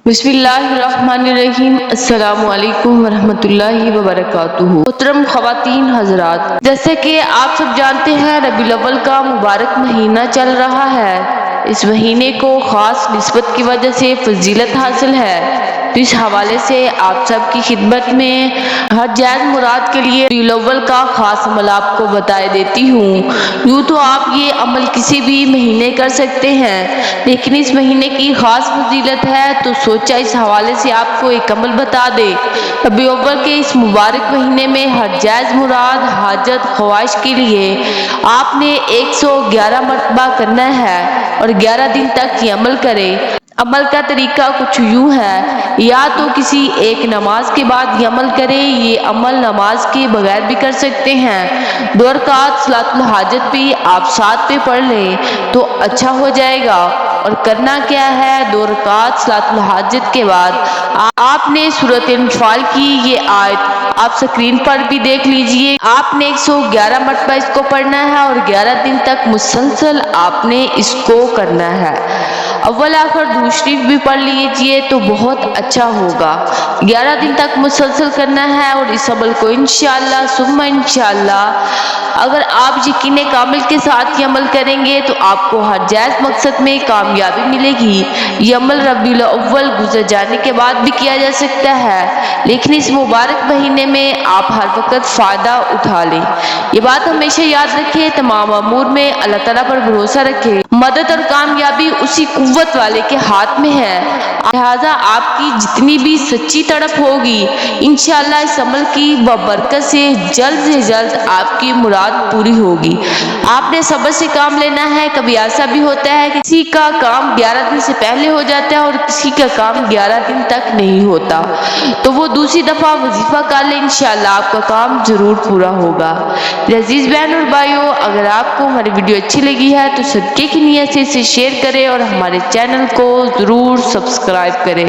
बिस्मिल्लाहिर्रहमानिर्रहीम। अस्सलाम वालेकुम वरहमतुल्लाहि वबरकातुहू। मोहतरम ख़वातीन हज़रात, जैसे कि आप सब जानते हैं रबीउल अव्वल का मुबारक महीना चल रहा है। इस महीने को ख़ास निस्बत की वजह से फजीलत हासिल है। तो इस हवाले से आप सब की खिदमत में हर जायज़ मुराद के लिए रबीउल अव्वल का ख़ास अमल आपको बताए देती हूँ। यूँ तो आप ये अमल किसी भी महीने कर सकते हैं, लेकिन इस महीने की ख़ास फजीलत है तो सोचा इस हवाले से आपको एक अमल बता दे। रबीउल अव्वल के इस मुबारक महीने में हर जायज़ मुराद हाजत ख्वाहिश के लिए आपने 111 मरतबा करना है और 11 दिन तक ये अमल करें। अमल का तरीका कुछ यूँ है, या तो किसी एक नमाज के बाद ये अमल करें। ये अमल नमाज के बगैर भी कर सकते हैं। 2 रकात सलातुल हाजत भी आप साथ पे पढ़ लें तो अच्छा हो जाएगा। और करना क्या है, 2 रकात सलातुल हाजत के बाद आपने सूरत अनफाल की ये आयत आप स्क्रीन पर भी देख लीजिए। आपने 111 मरतबा इसको पढ़ना है और 11 दिन तक मुसलसल आपने इसको करना है। अव्वल आखिर दुरूद शरीफ भी पढ़ लीजिए तो बहुत अच्छा होगा। 11 दिन तक मुसलसल करना है और इस अमल को इंशाअल्लाह सुम्मा इंशाअल्लाह अगर आप यकीन कामिल के साथ ये अमल करेंगे तो आपको हर जायज़ मकसद में कामयाबी मिलेगी। ये अमल रबीउल अव्वल गुजर जाने के बाद भी किया जा सकता है, लेकिन इस मुबारक महीने में आप हर वक्त फ़ायदा उठा लें। ये बात हमेशा याद रखें, तमाम अमूर में अल्लाह ताला पर भरोसा रखें। मदद और कामयाबी उसी कुव्वत वाले के हाथ में है। लिहाजा आपकी जितनी भी सच्ची तड़प होगी, इंशाअल्लाह इस अमल की बरकत से जल्द आपकी मुराद पूरी होगी। आपने सब्र से काम लेना है। कभी ऐसा भी होता है कि किसी का काम 11 दिन से पहले हो जाता है और किसी का काम 11 दिन तक नहीं होता, तो वो दूसरी दफ़ा वजीफा कर ले, इंशाअल्लाह आपका काम ज़रूर पूरा होगा। अजीज़ बहन और भाइयों, अगर आपको हमारी वीडियो अच्छी लगी है तो सदके की नियत से इसे शेयर करें और हमारे चैनल को ज़रूर सब्सक्राइब करें।